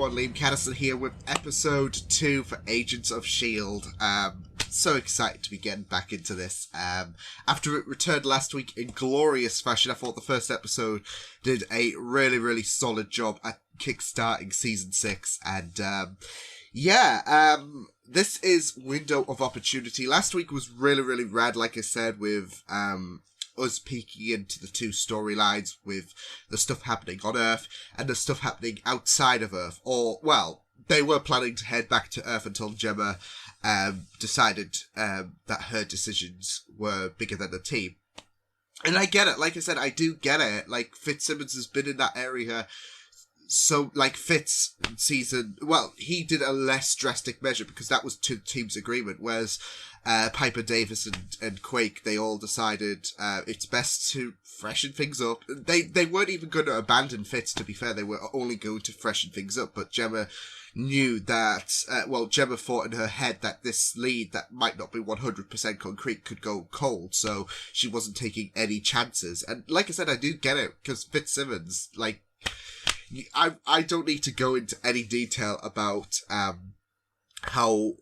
everyone, Liam Catterson here with episode 2 for Agents of S.H.I.E.L.D. So excited to be getting back into this. After it returned last week in glorious fashion, I thought the first episode did a really solid job at kickstarting season 6. And this is Window of Opportunity. Last week was really rad, like I said, with us peeking into the two storylines with the stuff happening on Earth and the stuff happening outside of Earth. Or, well, they were planning to head back to Earth until Gemma decided that her decisions were bigger than the team. And I get it. Like I said, I do get it. Like, Fitzsimmons has been in that area. So, like, Fitz season... Well, he did a less drastic measure because that was to the team's agreement, whereas Piper Davis and Quake, they all decided it's best to freshen things up. They weren't even going to abandon Fitz, to be fair. They were only going to freshen things up, but Gemma knew that... Gemma thought in her head that this lead that might not be 100% concrete could go cold, so she wasn't taking any chances. And like I said, I do get it, because Fitzsimmons, like... I don't need to go into any detail about how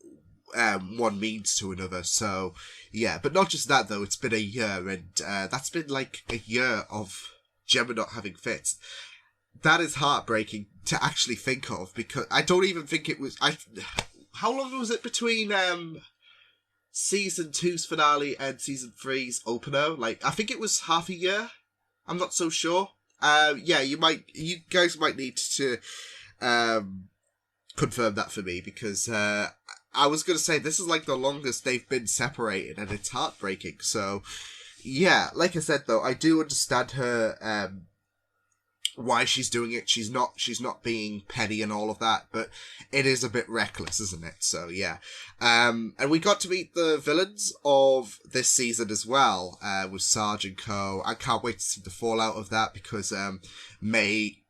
one means to another. So, yeah. But not just that, though. It's been a year, and that's been like a year of Gemma not having Fitz. That is heartbreaking to actually think of, because I don't even think it was... How long was it between Season 2's finale and Season 3's opener? Like, I think it was half a year. I'm not so sure. You guys might need to confirm that for me, because I was going to say this is like the longest they've been separated, and it's heartbreaking. So, yeah, like I said though, I do understand her why she's doing it. She's not being petty and all of that, but it is a bit reckless, isn't it? So yeah. And we got to meet the villains of this season as well, with Sarge and co. I can't wait to see the fallout of that, because May,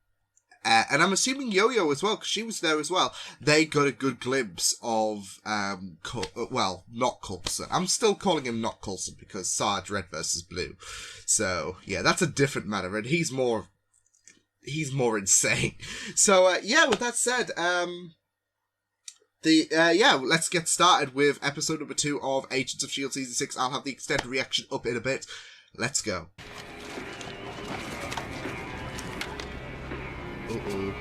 and I'm assuming Yo-Yo as well, because she was there as well. They got a good glimpse of, not Coulson. I'm still calling him not Coulson, because Sarge Red versus Blue. So yeah, that's a different matter, and he's more insane. So, with that said, let's get started with episode number 2 of Agents of S.H.I.E.L.D. Season 6. I'll have the extended reaction up in a bit. Let's go. Uh-oh.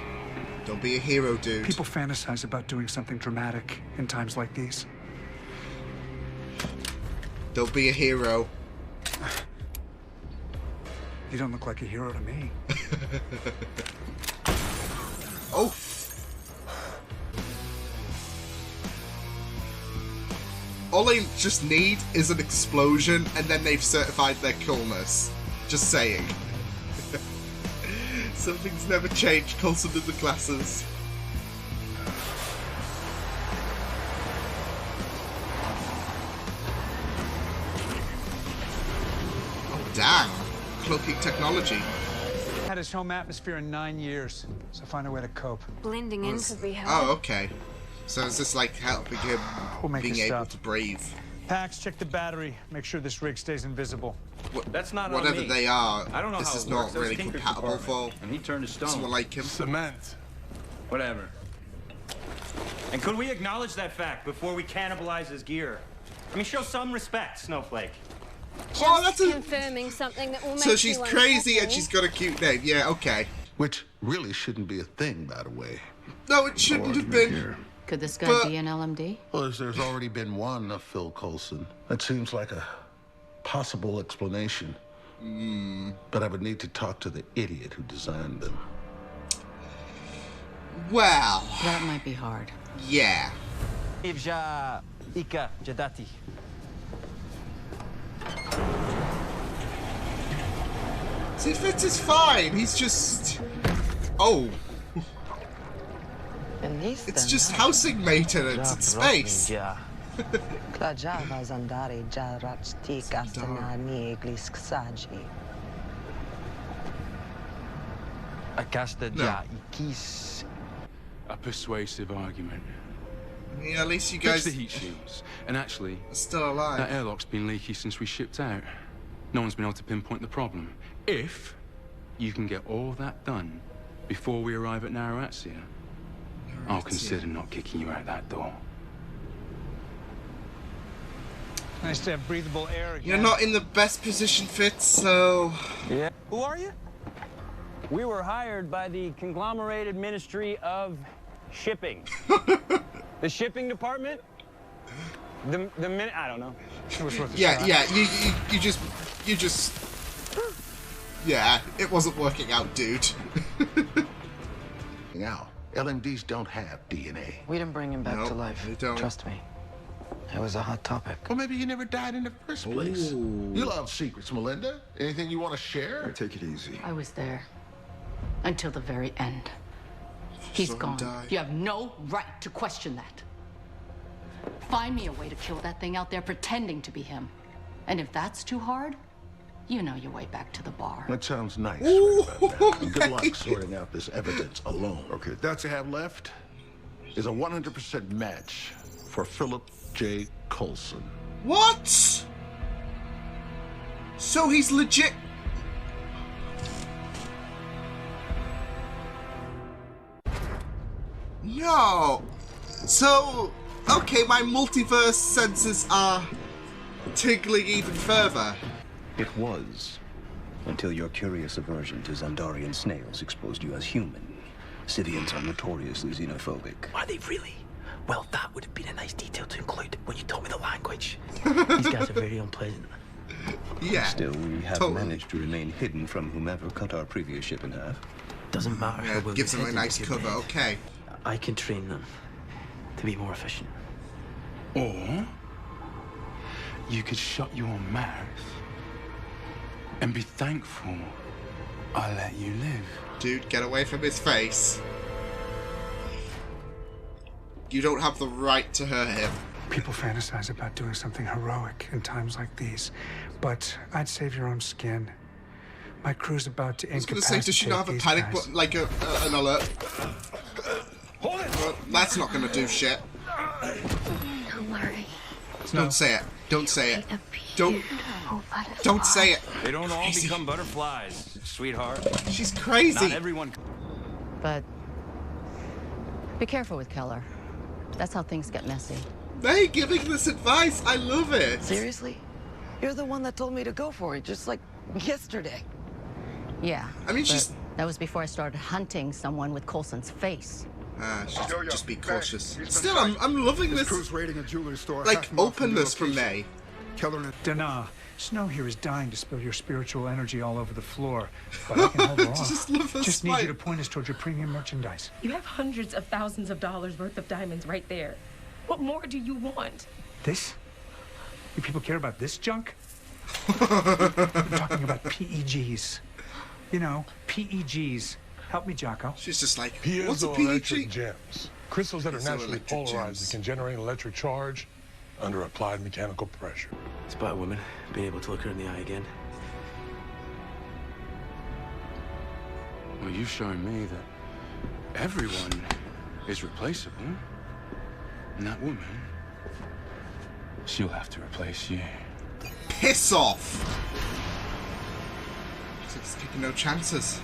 Don't be a hero, dude. People fantasize about doing something dramatic in times like these. Don't be a hero. You don't look like a hero to me. Oh. All they just need is an explosion, and then they've certified their coolness. Just saying. Something's never changed, Coulson in the classes. Oh, damn. Cloaking technology. Had his home atmosphere in 9 years, so find a way to cope. Blending in could be helpful. Oh, okay. So is this like helping him being able to breathe? Pax, check the battery. Make sure this rig stays invisible. That's not whatever on me. they are. I don't know this how is it not works. really compatible for. And he turned to stone. Someone like him. Cement. Whatever. And could we acknowledge that fact before we cannibalize his gear? I mean, show some respect, Snowflake. Just confirming something that will make So she's you crazy and unhappy. she's got a cute name. Yeah, okay. Which really shouldn't be a thing, by the way. No, it shouldn't have been. Could this guy be an LMD? Well, there's already been one of Phil Coulson. That seems like a possible explanation. But I would need to talk to the idiot who designed them. Well. That might be hard. Yeah. Ivja Ika Jadati. See, Fitz is fine. He's just... Oh. It's just housing maintenance in space. A persuasive argument. Yeah, at least you Fix guys the heat shields. And actually, are still alive. that airlock's been leaky since we shipped out. No one's been able to pinpoint the problem. If you can get all that done before we arrive at Narragansett, I'll consider not kicking you out that door. Nice to have breathable air again. You're not in the best position, Fitz, so... Yeah. Who are you? We were hired by the conglomerated Ministry of Shipping. The shipping department? I don't know. Yeah, you just... Yeah, it wasn't working out, dude. Now, LMDs don't have DNA. We didn't bring him back to life. They don't. Trust me. It was a hot topic. Or maybe he never died in the first place. Ooh. You love secrets, Melinda. Anything you want to share? Take it easy. I was there until the very end. He's gone. You have no right to question that. Find me a way to kill that thing out there pretending to be him. And if that's too hard, you know your way back to the bar. That sounds nice. Right about now. Good luck sorting out this evidence alone. Okay. That's I have left is a 100% match for Philip J. Coulson. What? So he's legit... No. So, okay, my multiverse senses are tingling even further. It was, until your curious aversion to Zandarian snails exposed you as human. Sivians are notoriously xenophobic. Are they really? Well, that would have been a nice detail to include when you told me the language. These guys are very unpleasant. Yeah. Still, we have totally managed to remain hidden from whomever cut our previous ship in half. Doesn't matter. Yeah, how well gives the them a head nice is cover, made. okay. I can train them to be more efficient. Or you could shut your mouth and be thankful I let you live. Dude, get away from his face. You don't have the right to hurt him. People fantasize about doing something heroic in times like these, but I'd save your own skin. My crew's about to I was going incapacitate to say, does she not have a these panic guys. button, like an alert? Hold it! Well, that's not going to do shit. Don't worry. Don't say it. Don't say it. Don't say it. They don't all become butterflies, sweetheart. She's crazy. Not everyone. But be careful with Keller. That's how things get messy. They giving this advice. I love it. Seriously? You're the one that told me to go for it, just like yesterday. Yeah. I mean, but she's... that was before I started hunting someone with Coulson's face. Just be cautious. Still, I'm loving this, Crew's raiding a jewelry store. like, openness from May. Keller. Dana, Snow here is dying to spill your spiritual energy all over the floor, but I can hold her off. Just love her Just need smile. you to point us towards your premium merchandise. You have hundreds of thousands of dollars worth of diamonds right there. What more do you want? This? You people care about this junk? I'm talking about PEGs. You know, PEGs. Help me, Jocko. She's just like, what's a PEG? Gems. Crystals that are naturally polarized and can generate an electric charge under applied mechanical pressure. It's about a woman being able to look her in the eye again. Well, you've shown me that everyone is replaceable. And that woman, she'll have to replace you. Piss off! She's taking no chances.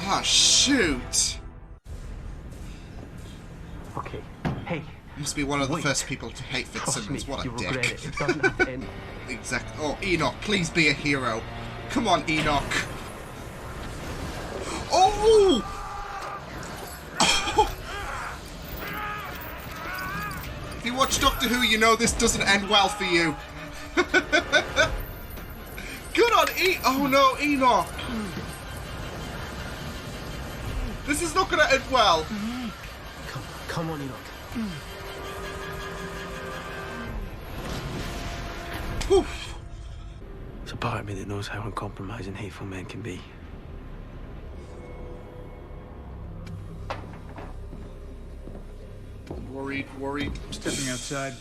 Ah, shoot! Okay, hey. Must be one of the first people to hate Fitzsimmons. What a you regret dick. it. It doesn't have to end. Exactly. Oh, Enoch, please be a hero. Come on, Enoch. Oh! If you watch Doctor Who, you know this doesn't end well for you. Good on Oh no, Enoch. This is not going to end well. Come on, Enoch. Poof. There's a part of me that knows how uncompromising hateful men can be. Worried. Stepping outside.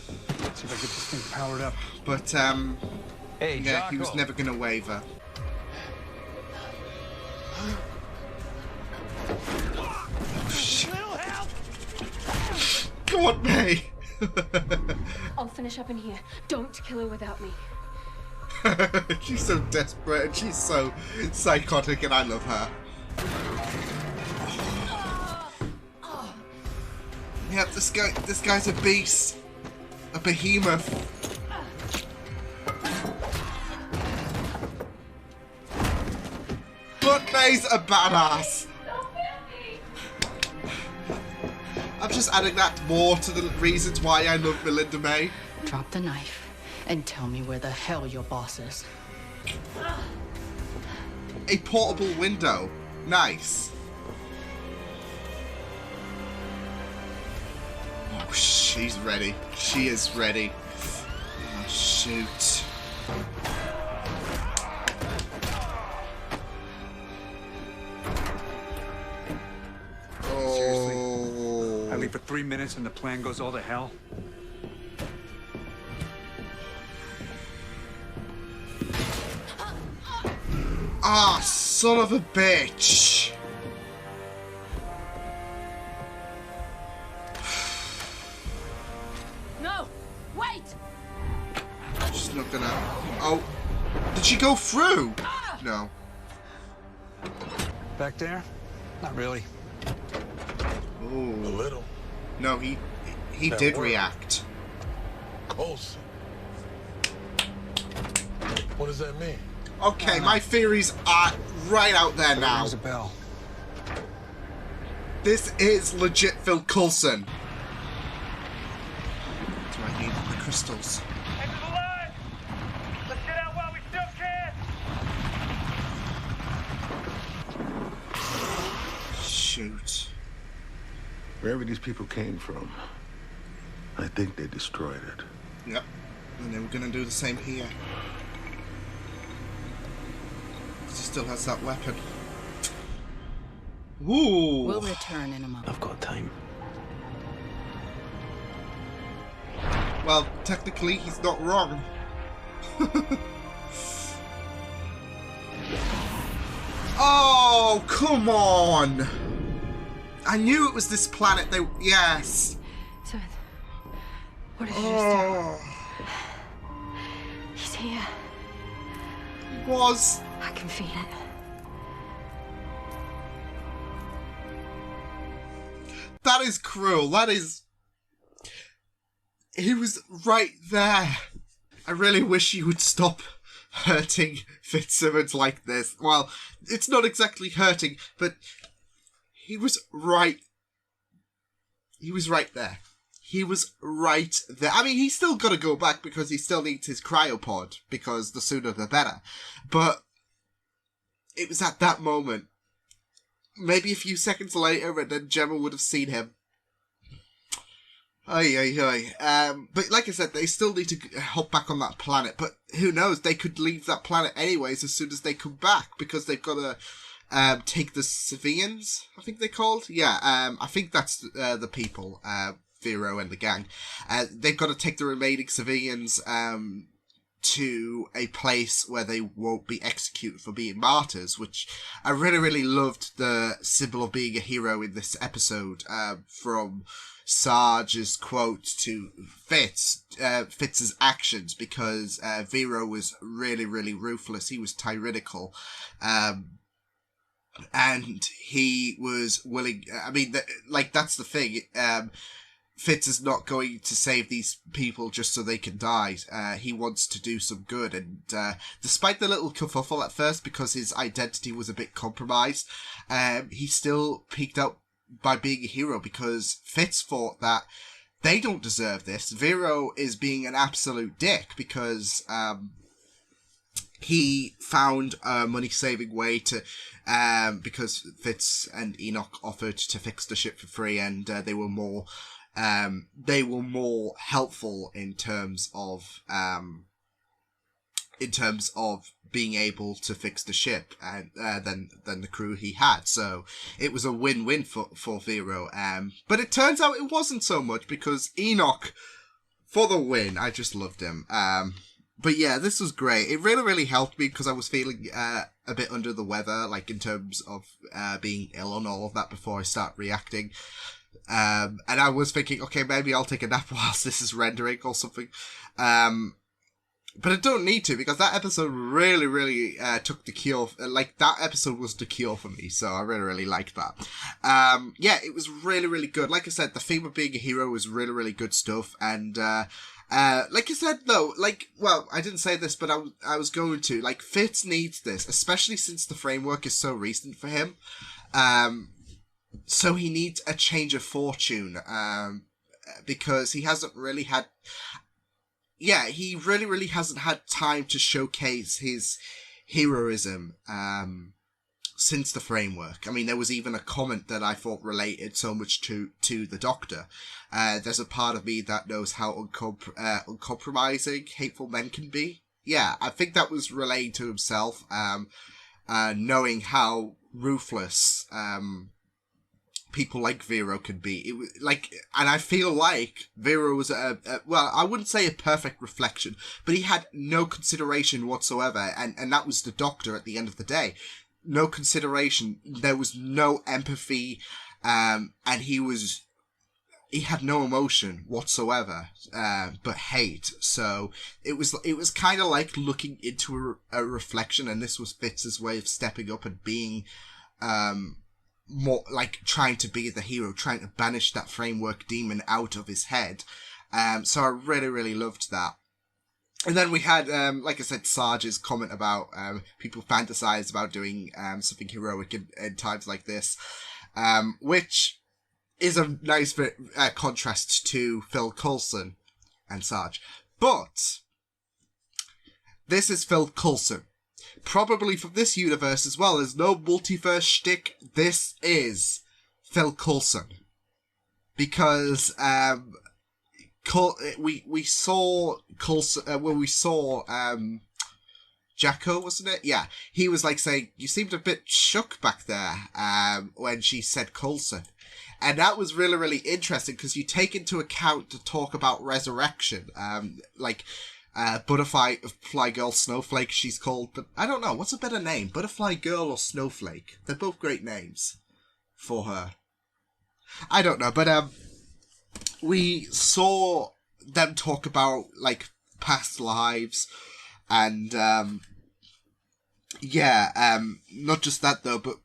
See if I get this thing powered up. But, Hey, yeah, he was Jocko. never going to waver. Go on, May! I'll finish up in here. Don't kill her without me. She's so desperate and she's so psychotic and I love her. Yep, this guy's a beast. A behemoth. But May's a badass. I'm just adding that more to the reasons why I love Melinda May. Drop the knife and tell me where the hell your boss is. A portable window. Nice. Oh, she's ready. She is ready. Oh, shoot. Seriously? I leave for 3 minutes and the plan goes all to hell? Ah, son of a bitch. No! Wait! She's not gonna... Oh. Did she go through? No. Back there? Not really. Ooh. A little. No, he That did worked. react. Coulson. What does that mean? Okay, my theories are right out there now. Rings a bell. This is legit Phil Coulson. Do I need the crystals? End of the line! Let's get out while we still can! Shoot. Wherever these people came from, I think they destroyed it. Yep. And they were gonna do the same here. He still has that weapon. Ooh. We'll return in a moment. I've got time. Well, technically, he's not wrong. Oh, come on! I knew it was this planet. Yes. Smith, what did you Oh, do? He's here. he was. I can feel it. That is cruel. That is. He was right there. I really wish you would stop hurting Fitzsimmons like this. Well, it's not exactly hurting, but he was right. He was right there. He was right there. I mean, he's still got to go back because he still needs his cryopod, because the sooner the better. But it was at that moment. Maybe a few seconds later, and then Gemma would have seen him. Ay, ay, ay. But like I said, they still need to hop back on that planet. But who knows? They could leave that planet anyways as soon as they come back, because they've got to take the civilians, I think they're called. Yeah, I think that's the people, Vero and the gang. They've got to take the remaining civilians to a place where they won't be executed for being martyrs, which I really, really loved the symbol of being a hero in this episode, from Sarge's quote to Fitz's actions, because Vero was really, really ruthless. He was tyrannical. And he was willing, I mean, that's the thing. Fitz is not going to save these people just so they can die. He wants to do some good. And despite the little kerfuffle at first, because his identity was a bit compromised, he still peaked out by being a hero, because Fitz thought that they don't deserve this. Vero is being an absolute dick because he found a money-saving way to, because Fitz and Enoch offered to fix the ship for free, and they were more helpful in terms of being able to fix the ship and than the crew he had. So it was a win-win for Vero. But it turns out it wasn't so much, because Enoch, for the win. I just loved him. But yeah, this was great. It really, really helped me because I was feeling a bit under the weather, like in terms of being ill and all of that before I start reacting. And I was thinking, okay, maybe I'll take a nap whilst this is rendering or something. But it don't need to, because that episode really, really took the cure. Like, that episode was the cure for me, so I really, really liked that. Yeah, it was really, really good. Like I said, the theme of being a hero was really, really good stuff. And like I said, though, like, well, I didn't say this, but I was going to. Like, Fitz needs this, especially since the framework is so recent for him. So he needs a change of fortune, because he hasn't really had... Yeah, he really, really hasn't had time to showcase his heroism since the framework. I mean, there was even a comment that I thought related so much to the Doctor. There's a part of me that knows how uncompromising hateful men can be. Yeah, I think that was related to himself, knowing how ruthless people like Vero could be. It was like, and I feel like Vero was well, I wouldn't say a perfect reflection, but he had no consideration whatsoever, and that was the Doctor at the end of the day. No consideration. There was no empathy, and he had no emotion whatsoever, but hate. So it was kind of like looking into a reflection, and this was Fitz's way of stepping up and being, more like trying to be the hero, trying to banish that framework demon out of his head. So I really, really loved that. And then we had, like I said, Sarge's comment about people fantasize about doing something heroic in times like this, which is a nice contrast to Phil Coulson and Sarge. But this is Phil Coulson. Probably from this universe as well. There's no multiverse shtick. This is Phil Coulson. Because we saw Coulson when we saw Jacko, wasn't it? Yeah. He was like saying, you seemed a bit shook back there when she said Coulson. And that was really, really interesting because you take into account to talk about resurrection. Butterfly Girl Snowflake, she's called, but I don't know, what's a better name? Butterfly Girl or Snowflake? They're both great names for her. I don't know, but we saw them talk about, like, past lives, and not just that though, but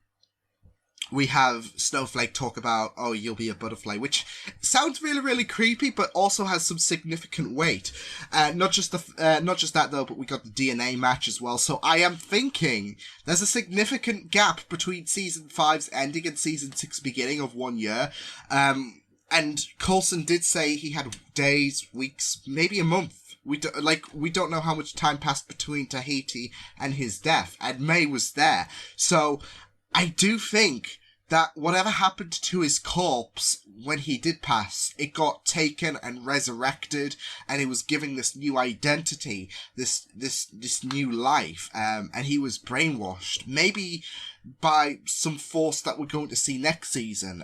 we have Snowflake talk about, oh, you'll be a butterfly, which sounds really, really creepy, but also has some significant weight. Not just that though, but we got the DNA match as well. So I am thinking there's a significant gap between season 5's ending and season 6 beginning of 1 year. And Coulson did say he had days, weeks, maybe a month. We don't know how much time passed between Tahiti and his death, and May was there. So I do think that whatever happened to his corpse when he did pass, it got taken and resurrected, and it was giving this new identity, this new life, and he was brainwashed, maybe by some force that we're going to see next season.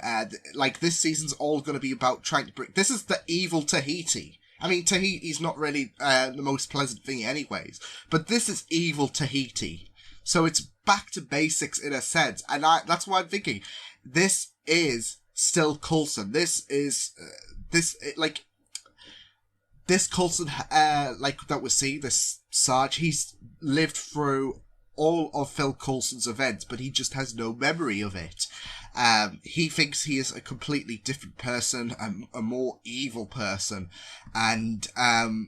Like, this season's all going to be about trying to bring... This is the evil Tahiti. I mean, Tahiti's not really the most pleasant thing anyways, but this is evil Tahiti. So it's back to basics in a sense, and that's why I'm thinking this is still Coulson. This is this Coulson, like that we see this Sarge. He's lived through all of Phil Coulson's events, but he just has no memory of it. He thinks he is a completely different person, a more evil person, and I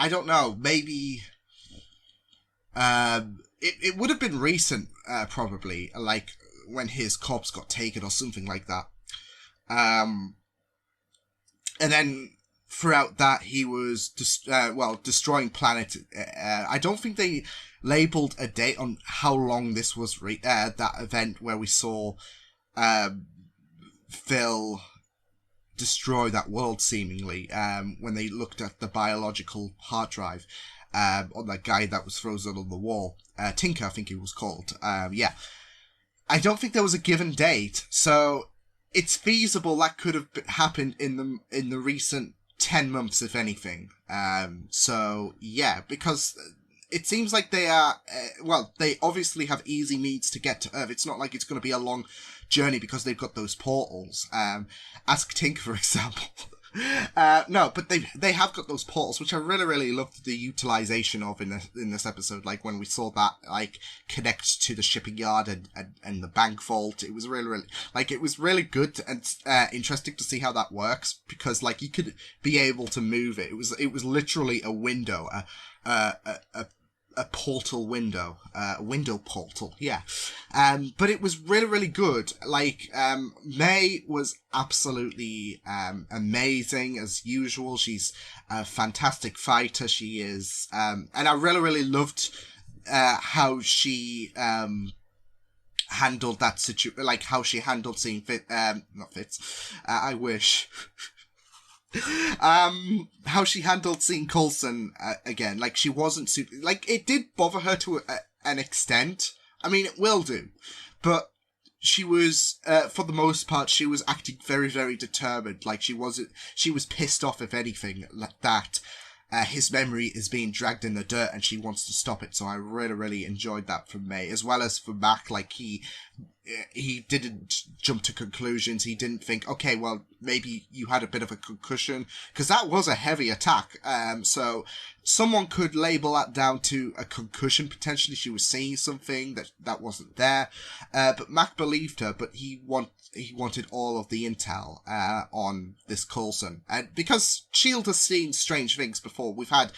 don't know, maybe. It would have been recent, probably, like when his corpse got taken or something like that. And then throughout that, he was destroying planets. I don't think they labeled a date on how long this was. That event where we saw Phil destroy that world, seemingly, when they looked at the biological hard drive. On that guy that was frozen on the wall. Tinker, I think he was called. I don't think there was a given date, so it's feasible that could have happened in the recent 10 months, if anything. Because it seems like they are, they obviously have easy means to get to Earth. It's not like it's going to be a long journey because they've got those portals. Ask Tinker, for example. No, but they have got those portals, which I really loved the utilization of in this episode. Like when we saw that like connect to the shipping yard and the bank vault, it was really it was really good and interesting to see how that works, because like you could be able to move it. It was literally a window, a portal window, a window portal, yeah. But it was really good. Like, May was absolutely, amazing as usual. She's a fantastic fighter. She is, and I really loved, how she, handled that situation, like how she handled seeing not Fitz, I wish. How she handled seeing Coulson again. Like, she wasn't super, like, it did bother her to an extent. I mean, it will do, but she was, for the most part, she was acting very determined. Like, she was pissed off, if anything, like that. His memory is being dragged in the dirt and she wants to stop it. So I really enjoyed that from May, as well as for Mac. Like, he didn't jump to conclusions. He didn't think, okay, well, maybe you had a bit of a concussion, because that was a heavy attack. So someone could label that down to a concussion. Potentially she was seeing something that wasn't there. But Mac believed her, but he wanted all of the intel on this Coulson. And because S.H.I.E.L.D. has seen strange things before. We've had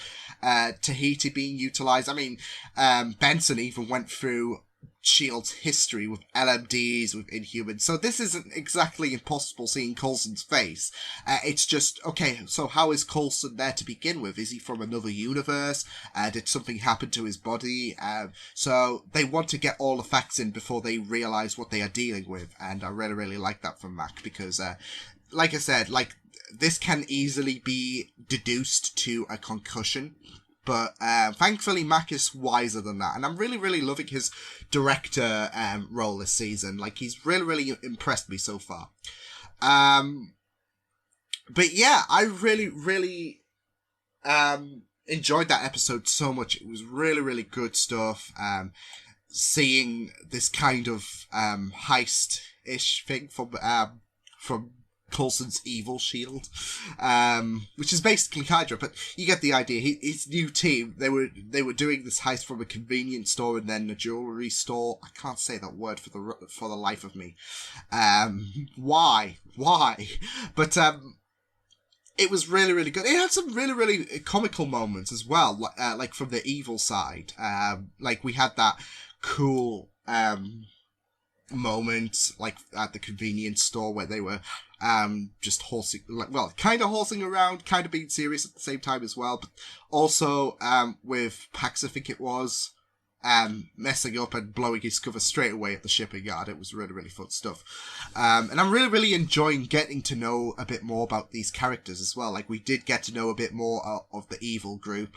Tahiti being utilized. I mean, Benson even went through S.H.I.E.L.D.'s history with LMDs, with Inhumans. So this isn't exactly impossible seeing Coulson's face. It's just, okay, so how is Coulson there to begin with? Is he from another universe? Did something happen to his body? So they want to get all the facts in before they realise what they are dealing with. And I really like that from Mac, because, like I said, like, this can easily be deduced to a concussion. But thankfully, Mac is wiser than that. And I'm really loving his director role this season. Like, he's really impressed me so far. But yeah, I really enjoyed that episode so much. It was really good stuff. Seeing this kind of heist-ish thing from Coulson's evil S.H.I.E.L.D., which is basically Hydra, but you get the idea. His new team, they were doing this heist from a convenience store and then a jewelry store. I can't say that word for the life of me. Why? But it was really good. It had some really comical moments as well, like from the evil side. Like we had that cool moment, like at the convenience store where they were just horsing, well, kind of horsing around, kind of being serious at the same time as well, but also with Pax, I think it was, messing up and blowing his cover straight away at the shipping yard. It was really fun stuff. And I'm really enjoying getting to know a bit more about these characters as well. Like, we did get to know a bit more of the evil group,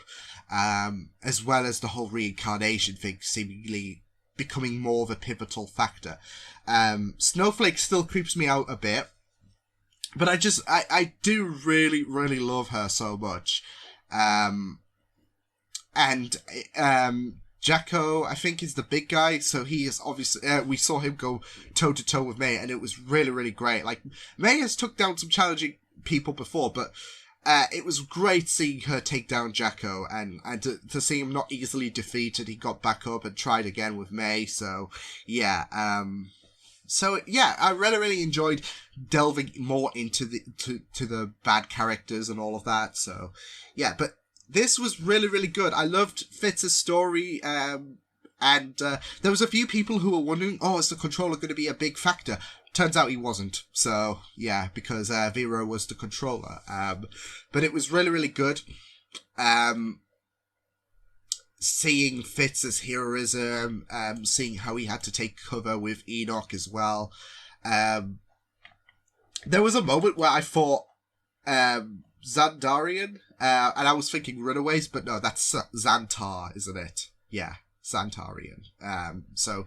as well as the whole reincarnation thing seemingly becoming more of a pivotal factor. Snowflake still creeps me out a bit, but I do really love her so much. And Jacko, I think, is the big guy, so he is obviously, we saw him go toe to toe with May, and it was really great. Like, May has took down some challenging people before, but it was great seeing her take down Jacko, and to see him not easily defeated. He got back up and tried again with May, so yeah. So yeah, I really enjoyed delving more into the bad characters and all of that. So yeah, but this was really good. I loved Fitz's story, and there was a few people who were wondering, oh, is the controller going to be a big factor? Turns out he wasn't. So yeah, because Vero was the controller. But it was really good. Seeing Fitz's heroism, seeing how he had to take cover with Enoch as well. There was a moment where I thought Xandarian, and I was thinking Runaways, but no, that's Xantar, isn't it? Yeah, Xantarian. So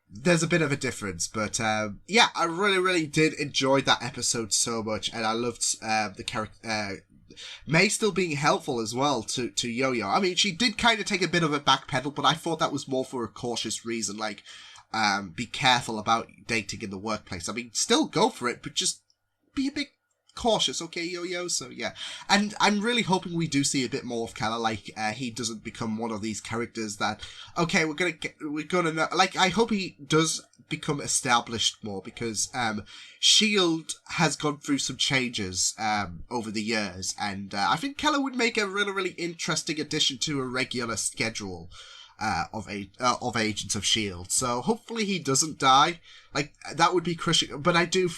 there's a bit of a difference, but yeah, I really did enjoy that episode so much, and I loved the character. May still being helpful as well to Yo-Yo. I mean, she did kind of take a bit of a backpedal, but I thought that was more for a cautious reason, like, be careful about dating in the workplace. I mean, still go for it, but just be a bit cautious, okay, Yo-Yo? So, yeah. And I'm really hoping we do see a bit more of Keller, like, he doesn't become one of these characters that, okay, we're gonna know, like, I hope he does become established more, because, S.H.I.E.L.D. has gone through some changes, over the years, and, I think Keller would make a really, really interesting addition to a regular schedule, of Agents of S.H.I.E.L.D. So hopefully he doesn't die. Like, that would be crushing. But I do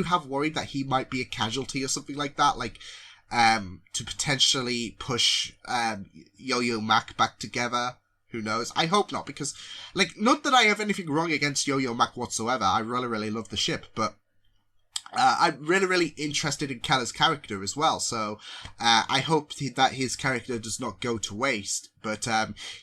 have worried that he might be a casualty or something like that. Like, to potentially push, Yo-Yo Mac back together. Who knows? I hope not, because, like, not that I have anything wrong against Yo-Yo Mac whatsoever. I really, really love the ship, but I'm really, really interested in Keller's character as well, so I hope that his character does not go to waste. But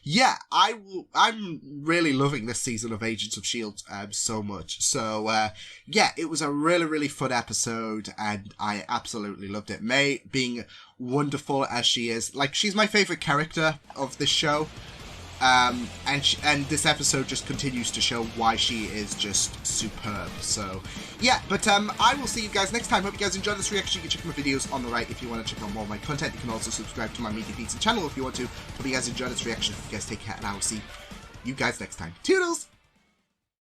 yeah, I'm really loving this season of Agents of S.H.I.E.L.D. So much. So yeah, it was a really, really fun episode, and I absolutely loved it. May, being wonderful as she is, like, she's my favourite character of this show. And this episode just continues to show why she is just superb. So, yeah, but I will see you guys next time. Hope you guys enjoyed this reaction. You can check my videos on the right if you want to check out more of my content. You can also subscribe to my Media Pizza channel if you want to. Hope you guys enjoyed this reaction. You guys take care, and I will see you guys next time. Toodles!